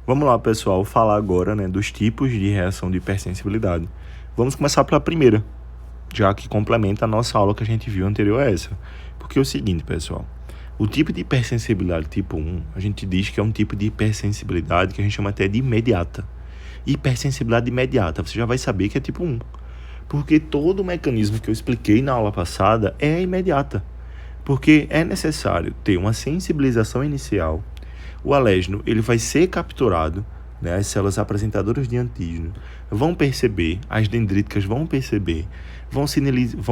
Vamos lá, pessoal, falar agora, né, dos tipos de reação de hipersensibilidade. Vamos começar pela primeira, já que complementa a nossa aula que a gente viu anterior a essa. Porque é o seguinte, pessoal, o tipo de hipersensibilidade tipo 1, a gente diz que é um tipo de hipersensibilidade que a gente chama até de imediata. Hipersensibilidade imediata, você já vai saber que é tipo 1. Porque todo o mecanismo que eu expliquei na aula passada é imediata. Porque é necessário ter uma sensibilização inicial. O alérgeno ele vai ser capturado, né? As células apresentadoras de antígeno vão perceber, as dendríticas vão perceber, vão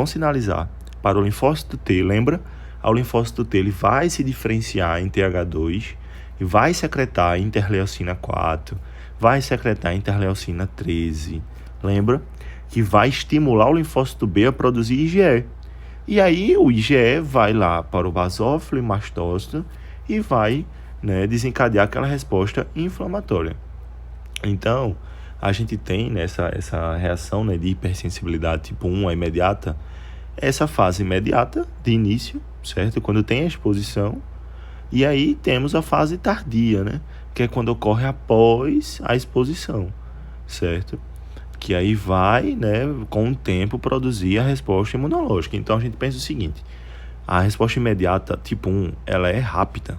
sinalizar para o linfócito T, lembra? O linfócito T ele vai se diferenciar em TH2 e vai secretar interleucina 4, vai secretar interleucina 13, lembra? Que vai estimular o linfócito B a produzir IgE. E aí o IgE vai lá para o basófilo e mastócito e vai, né, desencadear aquela resposta inflamatória. Então, a gente tem nessa essa reação, né, de hipersensibilidade tipo 1 a imediata, essa fase imediata de início, certo? Quando tem a exposição. E aí temos a fase tardia, né, que é quando ocorre após a exposição, certo? Que aí vai, né, com o tempo, produzir a resposta imunológica. Então, a gente pensa o seguinte, a resposta imediata tipo 1, ela é rápida,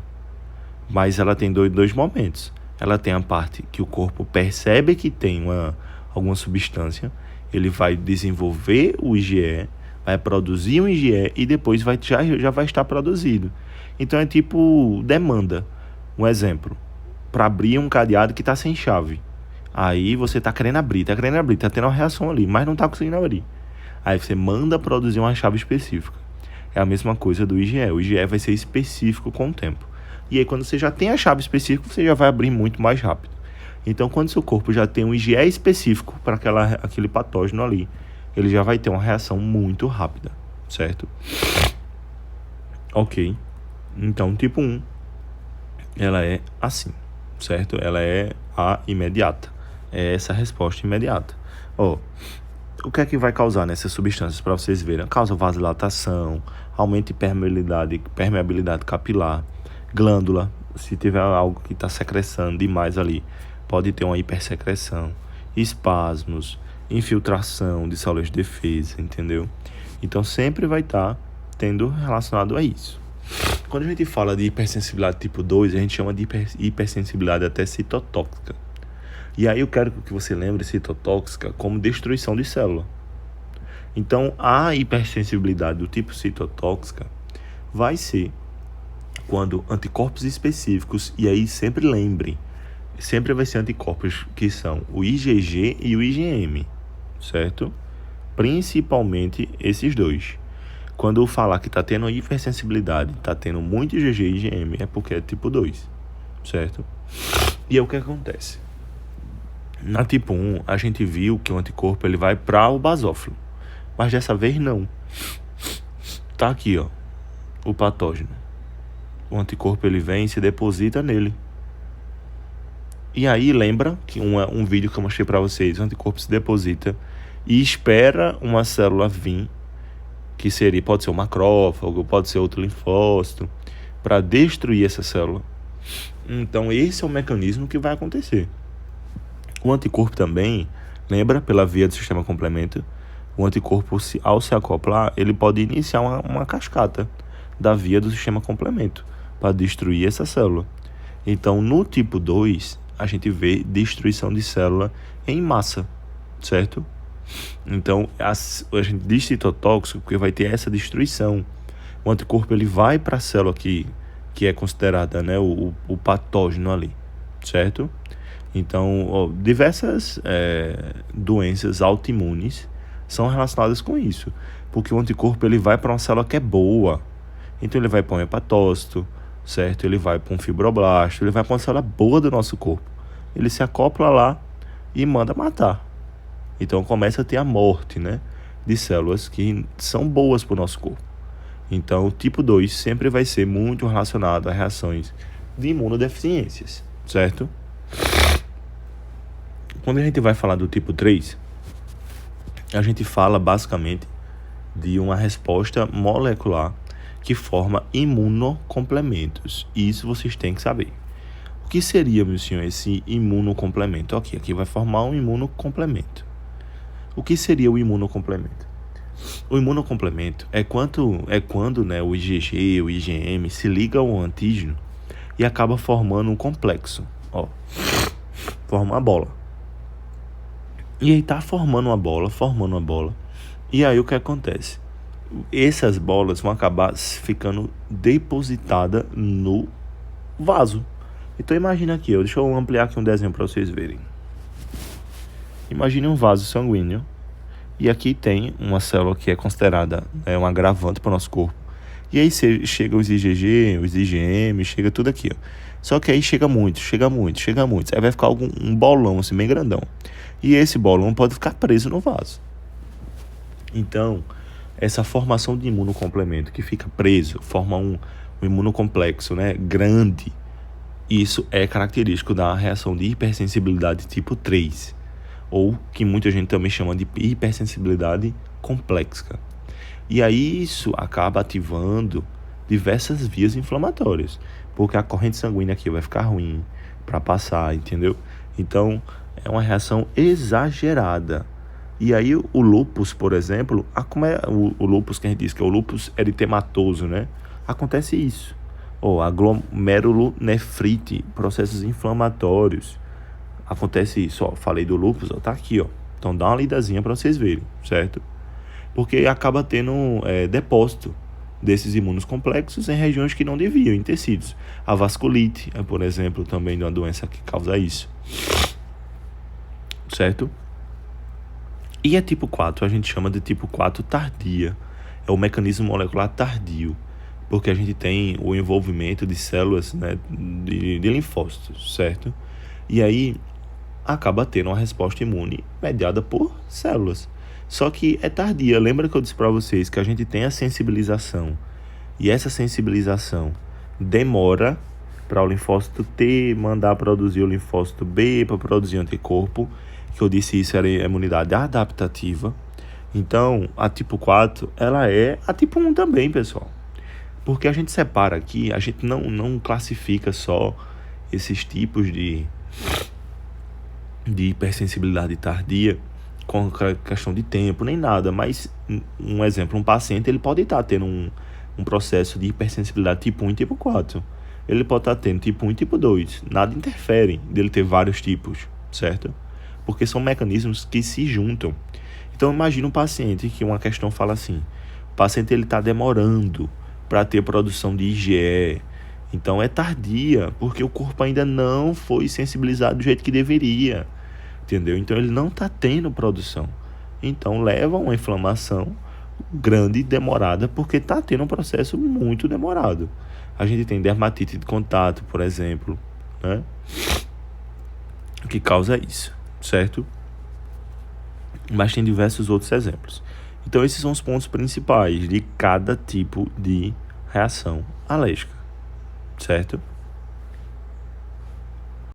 mas ela tem dois momentos. Ela tem a parte que o corpo percebe que tem alguma substância, ele vai desenvolver o IgE, vai produzir um IgE e depois já vai estar produzido. Então, é tipo demanda. Um exemplo, para abrir um cadeado que está sem chave. Aí você tá querendo abrir, tá tendo uma reação ali, mas não tá conseguindo abrir. Aí você manda produzir uma chave específica. É a mesma coisa do IgE. O IgE vai ser específico com o tempo. E aí, quando você já tem a chave específica, você já vai abrir muito mais rápido. Então, quando seu corpo já tem um IgE específico para aquele patógeno ali, ele já vai ter uma reação muito rápida, certo? Ok. Então, tipo 1, ela é assim, certo? Ela é a imediata. É essa resposta imediata. O que é que vai causar nessas substâncias para vocês verem? Causa vasodilatação, aumenta a permeabilidade capilar, glândula, se tiver algo que está secreçando demais ali, pode ter uma hipersecreção, espasmos, infiltração de células de defesa, entendeu? Então sempre vai estar tendo relacionado a isso. Quando a gente fala de hipersensibilidade tipo 2, a gente chama de hipersensibilidade até citotóxica. E aí eu quero que você lembre citotóxica como destruição de célula. Então, a hipersensibilidade do tipo citotóxica vai ser quando anticorpos específicos, e aí sempre lembre, sempre vai ser anticorpos que são o IgG e o IgM, certo? Principalmente esses dois. Quando eu falar que está tendo hipersensibilidade, está tendo muito IgG e IgM, é porque é tipo 2, certo? E aí o que acontece? Na tipo 1, a gente viu que o anticorpo ele vai para o basófilo, mas dessa vez não. Tá aqui, ó, o patógeno. O anticorpo ele vem e se deposita nele. E aí lembra que um vídeo que eu mostrei para vocês, o anticorpo se deposita e espera uma célula vir, que pode ser um macrófago, pode ser outro linfócito, para destruir essa célula. Então esse é o mecanismo que vai acontecer. O anticorpo também, lembra, pela via do sistema complemento, o anticorpo, ao se acoplar, ele pode iniciar uma cascata da via do sistema complemento para destruir essa célula. Então, no tipo 2, a gente vê destruição de célula em massa, certo? Então, a gente diz citotóxico porque vai ter essa destruição. O anticorpo ele vai para a célula que é considerada, né, o patógeno ali, certo? Então, diversas doenças autoimunes são relacionadas com isso, porque o anticorpo ele vai para uma célula que é boa, então ele vai para um hepatócito, certo? Ele vai para um fibroblasto, ele vai para uma célula boa do nosso corpo, ele se acopla lá e manda matar. Então começa a ter a morte, né, de células que são boas para o nosso corpo. Então o tipo 2 sempre vai ser muito relacionado a reações de imunodeficiências, certo? Quando a gente vai falar do tipo 3, a gente fala basicamente de uma resposta molecular que forma imunocomplementos. E isso vocês têm que saber. O que seria, meu senhor, esse imunocomplemento? Ok, aqui vai formar um imunocomplemento. O que seria o imunocomplemento? O imunocomplemento é quando né, o IgG, o IgM se liga ao antígeno e acaba formando um complexo. Ó, forma uma bola. E aí tá formando uma bola. E aí o que acontece? Essas bolas vão acabar ficando depositadas no vaso. Então imagina aqui, deixa eu ampliar aqui um desenho para vocês verem. Imagine um vaso sanguíneo. E aqui tem uma célula que é considerada um agravante para o nosso corpo. E aí chega os IgG, os IgM, chega tudo aqui, ó. Só que aí chega muito. Aí vai ficar um bolão assim, bem grandão. E esse bolão pode ficar preso no vaso. Então, essa formação de imunocomplemento que fica preso, forma um imunocomplexo, né, grande. Isso é característico da reação de hipersensibilidade tipo 3. Ou que muita gente também chama de hipersensibilidade complexa. E aí isso acaba ativando diversas vias inflamatórias, porque a corrente sanguínea aqui vai ficar ruim para passar, entendeu? Então, é uma reação exagerada. E aí o lúpus, por exemplo, como é o lúpus que a gente diz que é o lúpus eritematoso, né? Acontece isso. Ou a glomerulonefrite, processos inflamatórios. Acontece isso, ó, falei do lúpus, ó, tá aqui, ó. Então dá uma lidazinha para vocês verem, certo? Porque acaba tendo depósito desses imunos complexos em regiões que não deviam, em tecidos. A vasculite é, por exemplo, também uma doença que causa isso, certo? E a tipo 4 a gente chama de tipo 4 tardia. É o mecanismo molecular tardio, porque a gente tem o envolvimento de células, né, de linfócitos, certo? E aí acaba tendo uma resposta imune mediada por células. Só que é tardia. Lembra que eu disse para vocês que a gente tem a sensibilização. E essa sensibilização demora para o linfócito T mandar produzir o linfócito B para produzir anticorpo. Que eu disse isso era imunidade adaptativa. Então, a tipo 4, ela é a tipo 1 também, pessoal. Porque a gente separa aqui, a gente não classifica só esses tipos de hipersensibilidade tardia com questão de tempo, nem nada, mas um exemplo, um paciente ele pode estar tendo um processo de hipersensibilidade tipo 1 e tipo 4. Ele pode estar tendo tipo 1 e tipo 2. Nada interfere dele ter vários tipos, certo? Porque são mecanismos que se juntam. Então imagina um paciente que uma questão fala assim, o paciente ele está demorando para ter produção de IgE, então é tardia, porque o corpo ainda não foi sensibilizado do jeito que deveria, entendeu? Então ele não está tendo produção, então leva a uma inflamação grande e demorada, porque está tendo um processo muito demorado. A gente tem dermatite de contato, por exemplo, né? Que causa isso, certo? Mas tem diversos outros exemplos. Então esses são os pontos principais de cada tipo de reação alérgica, certo?